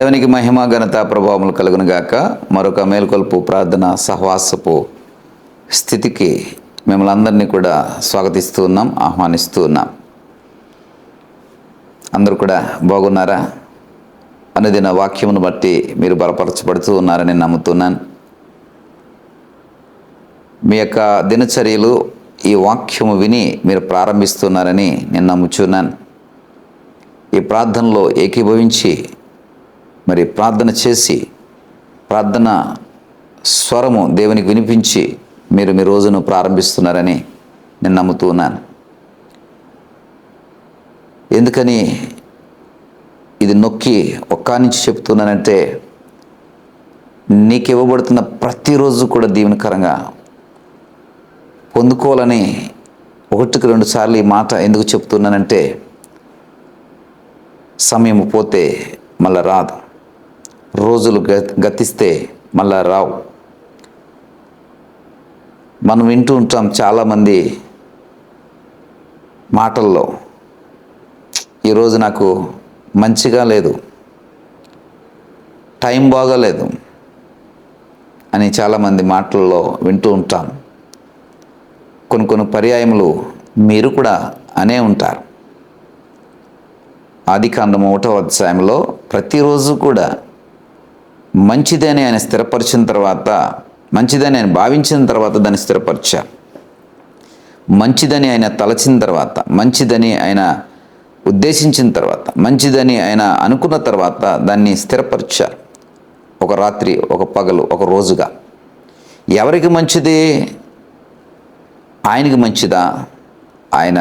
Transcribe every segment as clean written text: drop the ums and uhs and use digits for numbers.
దేవునికి మహిమ ఘనత ప్రభావములు కలుగును గాక. మరొక మేల్కొల్పు ప్రార్థన సహవాసపు స్థితికి మిమ్మల్ని అందరినీ కూడా స్వాగతిస్తూ ఉన్నాం, ఆహ్వానిస్తూ ఉన్నాం. అందరూ కూడా బాగున్నారా? అనుదిన వాక్యమును బట్టి మీరు బలపరచబడుతూ ఉన్నారని నమ్ముతున్నాను. మీ యొక్క దినచర్యలు ఈ వాక్యము విని మీరు ప్రారంభిస్తున్నారని నేను నమ్ముచున్నాను. ఈ ప్రార్థనలో ఏకీభవించి మరి ప్రార్థన చేసి ప్రార్థన స్వరము దేవునికి వినిపించి మీరు మీ రోజును ప్రారంభిస్తున్నారని నేను నమ్ముతూ ఉన్నాను. ఎందుకని ఇది నొక్కి నుంచి చెప్తున్నానంటే, నీకు ఇవ్వబడుతున్న ప్రతిరోజు కూడా దీవెనకరంగా పొందుకోవాలని 1-2 సార్లు ఈ మాట ఎందుకు చెప్తున్నానంటే, సమయం పోతే మళ్ళా రాదు, రోజులు గతిస్తే మళ్ళా రావు. మనం వింటూ ఉంటాం చాలామంది మాటల్లో, ఈరోజు నాకు మంచిగా లేదు, టైం బాగాలేదు అని చాలామంది మాటల్లో వింటూ ఉంటాం. కొన్ని పర్యాయములు మీరు కూడా అనే ఉంటారు. ఆదికాండము 1వ అధ్యాయంలో ప్రతిరోజు కూడా మంచిదని ఆయన స్థిరపరిచిన తర్వాత, మంచిదని ఆయన భావించిన తర్వాత దాన్ని స్థిరపరిచారు. మంచిదని ఆయన తలచిన తర్వాత, మంచిదని ఆయన ఉద్దేశించిన తర్వాత, మంచిదని ఆయన అనుకున్న తర్వాత దాన్ని స్థిరపరిచారు. ఒక రాత్రి, ఒక పగలు, ఒక రోజుగా. ఎవరికి మంచిది? ఆయనకి మంచిదా? ఆయన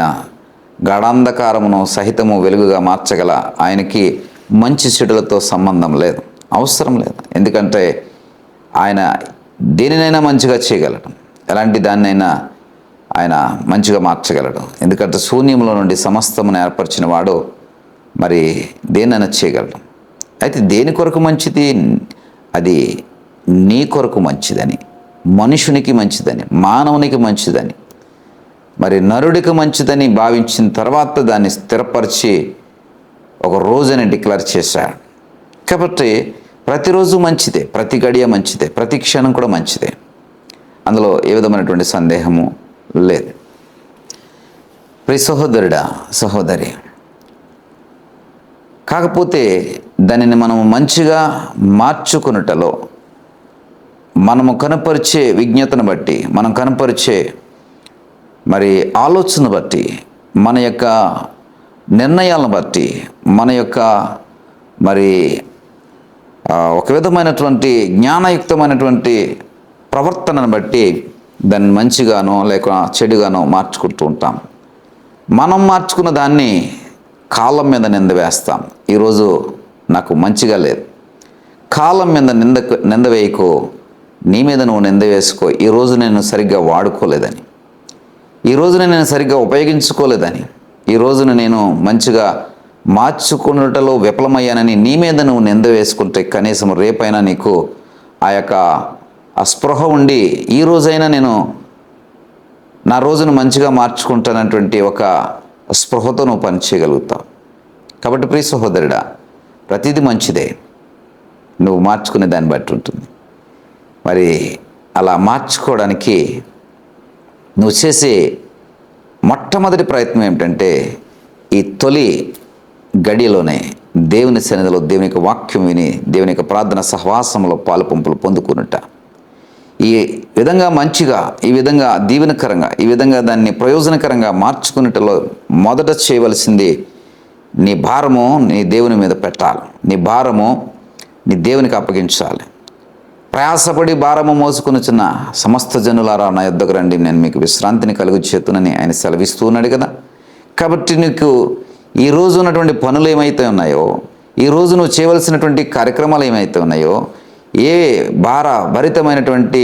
గాఢాంధకారమును సహితము వెలుగుగా మార్చగల ఆయనకి మంచి చెడులతో సంబంధం లేదు, అవసరం లేదు. ఎందుకంటే ఆయన దేనినైనా మంచిగా చేయగలడు, ఎలాంటి దాన్నైనా ఆయన మంచిగా మార్చగలడు. ఎందుకంటే శూన్యంలో నుండి సమస్తమును ఏర్పరిచిన వాడు మరి దేనైనా చేయగలడు. అయితే దేని కొరకు మంచిది? అది నీ కొరకు మంచిదని, మనుషునికి మంచిదని, మానవునికి మంచిదని, మరి నరుడికి మంచిదని భావించిన తర్వాత దాన్ని స్థిరపరిచి ఒక రోజుని డిక్లేర్ చేశాడు. కాబట్టి ప్రతిరోజు మంచిదే, ప్రతి గడియ మంచిదే, ప్రతి క్షణం కూడా మంచిదే. అందులో ఏ విధమైనటువంటి సందేహము లేదు. ప్రియ సహోదరుడా, సహోదరి, కాకపోతే దానిని మనము మంచిగా మార్చుకున్నటలో మనము కనపరిచే విజ్ఞతను బట్టి, మనం కనపరిచే మరి ఆలోచన బట్టి, మన యొక్క నిర్ణయాలను బట్టి, మన యొక్క మరి ఒక విధమైనటువంటి జ్ఞానయుక్తమైనటువంటి ప్రవర్తనను బట్టి దాన్ని మంచిగానో లేక చెడుగానో మార్చుకుంటూ ఉంటాం. మనం మార్చుకున్న దాన్ని కాలం మీద నింద వేస్తాం. ఈరోజు నాకు మంచిగా లేదు, కాలం మీద నింద వేయకో, నీ మీద నువ్వు నింద వేసుకో. ఈరోజు నేను సరిగ్గా వాడుకోలేదని, ఈ రోజున నేను సరిగ్గా ఉపయోగించుకోలేదని, ఈ రోజున నేను మంచిగా మార్చుకున్నటలో విఫలమయ్యానని నీ మీద నువ్వు నింద వేసుకుంటే కనీసం రేపైనా నీకు ఆ స్పృహ ఉండి ఈ రోజైనా నేను నా రోజును మంచిగా మార్చుకుంటానటువంటి ఒక స్పృహతో నువ్వు పనిచేయగలుగుతావు. కాబట్టి ప్రియ సహోదరుడా, ప్రతిదీ మంచిదే, నువ్వు మార్చుకునే దాన్ని బట్టి ఉంటుంది. మరి అలా మార్చుకోవడానికి నువ్వు చేసే మొట్టమొదటి ప్రయత్నం ఏమిటంటే, ఈ తొలి గడియలోనే దేవుని సన్నిధిలో దేవుని యొక్క వాక్యం విని దేవుని యొక్క ప్రార్థన సహవాసంలో పాలుపంపులు పొందుకున్నట. ఈ విధంగా మంచిగా, ఈ విధంగా దీవెనకరంగా, ఈ విధంగా దాన్ని ప్రయోజనకరంగా మార్చుకున్నట్లో మొదట చేయవలసింది, నీ భారము నీ దేవుని మీద పెట్టాలి. నీ భారము నీ దేవునికి అప్పగించాలి. ప్రయాసపడి భారము మోసుకుని చిన్న సమస్త జనులారా నా యొద్దకు రండి, నేను మీకు విశ్రాంతిని కలుగచేతునని ఆయన సెలవిస్తూ ఉన్నాడు కదా. కాబట్టి నీకు ఈ రోజు ఉన్నటువంటి పనులు ఏమైతే ఉన్నాయో, ఈ రోజు నువ్వు చేయవలసినటువంటి కార్యక్రమాలు ఏమైతే ఉన్నాయో, ఏ భరితమైనటువంటి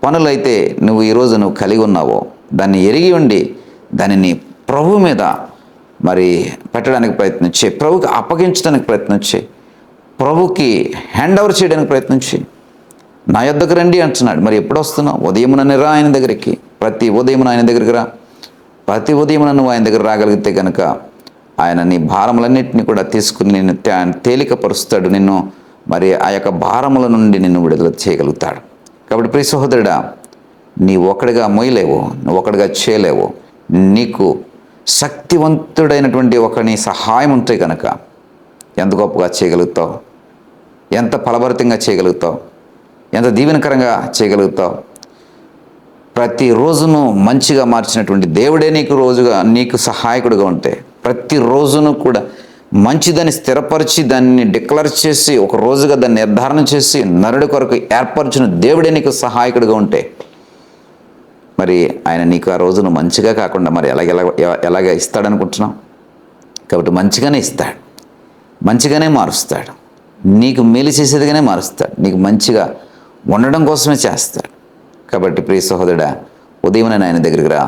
పనులైతే నువ్వు ఈరోజు నువ్వు కలిగి ఉన్నావో, దాన్ని ఎరిగి ఉండి దానిని ప్రభు మీద మరి పెట్టడానికి ప్రయత్నించే, ప్రభుకి అప్పగించడానికి ప్రయత్నించే, ప్రభుకి హ్యాండ్ ఓవర్ చేయడానికి ప్రయత్నించి, నా యొద్దకు రండి అంటున్నాడు. మరి ఎప్పుడు వస్తున్నావు? ఉదయమునని రా ఆయన దగ్గరికి. ప్రతి ఉదయమున ఆయన దగ్గరికి రా. ప్రతి ఉదయమున నువ్వు ఆయన దగ్గర రాగలిగితే కనుక ఆయన నీ భారములన్నింటినీ కూడా తీసుకుని నిన్ను తేలికపరుస్తాడు, నిన్ను మరి ఆ యొక్క భారముల నుండి నిన్ను విడుదల చేయగలుగుతాడు. కాబట్టి ప్రియ సహోదరుడా, నీ ఒక్కడిగా మోయలేవు, నువ్వు ఒక్కడిగా చేయలేవు. నీకు శక్తివంతుడైనటువంటి ఒకని సహాయం ఉంటే కనుక ఎంత గొప్పగా చేయగలుగుతావు, ఎంత ఫలభరితంగా చేయగలుగుతావు, ఎంత దీవెనకరంగా చేయగలుగుతావు. ప్రతిరోజును మంచిగా మార్చినటువంటి దేవుడే నీకు సహాయకుడిగా ఉంటే, ప్రతిరోజును కూడా మంచిదని స్థిరపరిచి దాన్ని డిక్లేర్ చేసి ఒక రోజుగా దాన్ని నిర్ధారణ చేసి నరుడి కొరకు ఏర్పరిచిన దేవుడే నీకు సహాయకుడిగా ఉంటే, మరి ఆయన నీకు ఆ రోజును మంచిగా కాకుండా మరి ఎలాగ ఇస్తాడనుకుంటున్నావు? కాబట్టి మంచిగానే ఇస్తాడు, మంచిగానే మారుస్తాడు, నీకు మేలు చేసేదిగానే మారుస్తాడు, నీకు మంచిగా ఉండడం కోసమే చేస్తాడు. కాబట్టి ప్రియ సహోదరుడా, ఉదయం ఆయన దగ్గరికి రా.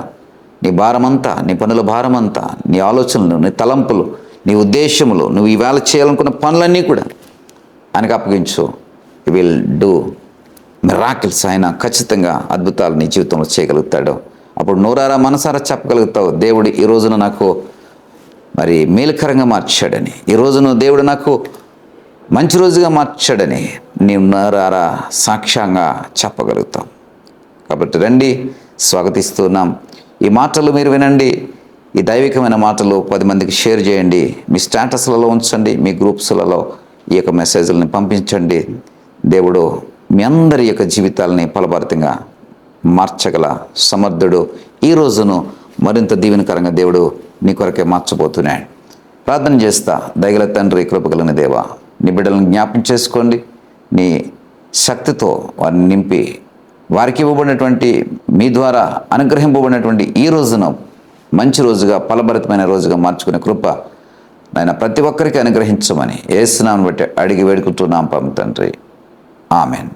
నీ భారమంతా, నీ పనుల భారమంతా, నీ ఆలోచనలు, నీ తలంపులు, నీ ఉద్దేశములు, నువ్వు ఈవేళ చేయాలనుకున్న పనులన్నీ కూడా ఆయనకు అప్పగించు. He will do miracles. ఆయన ఖచ్చితంగా అద్భుతాలు నీ జీవితంలో చేయగలుగుతాడు. అప్పుడు నోరారా మనసారా చెప్పగలుగుతావు, దేవుడు ఈ రోజున నాకు మరి మేలుకరంగా మార్చాడని, ఈ రోజున దేవుడు నాకు మంచి రోజుగా మార్చాడని నీవు నోరారా సాక్ష్యంగా చెప్పగలుగుతాం. కాబట్టి రండి, స్వాగతిస్తున్నాం. ఈ మాటలు మీరు వినండి. ఈ దైవికమైన మాటలు 10 మందికి షేర్ చేయండి. మీ స్టేటస్లలో ఉంచండి, మీ గ్రూప్స్లలో ఈ యొక్క మెసేజ్లని పంపించండి. దేవుడు మీ అందరి యొక్క జీవితాలని ఫలభరితంగా మార్చగల సమర్థుడు. ఈ రోజును మరింత దీవెనకరంగా దేవుడు నీ కొరకే మార్చబోతున్నాడు. ప్రార్థన చేస్తా. దయగల తండ్రి, కృపగలిగిన దేవా, నీ బిడ్డలను జ్ఞాపకం చేసుకోండి. నీ శక్తితో వారిని నింపి, వారికి ఇవ్వబడినటువంటి, మీ ద్వారా అనుగ్రహింపబడినటువంటి ఈ రోజును మంచి రోజుగా, ఫలభరితమైన రోజుగా మార్చుకునే కృప నాయన ప్రతి ఒక్కరికి అనుగ్రహించమని యేసు నామమున బట్టి అడిగి వేడుకుంటున్నాం తండ్రి. ఆమెన్.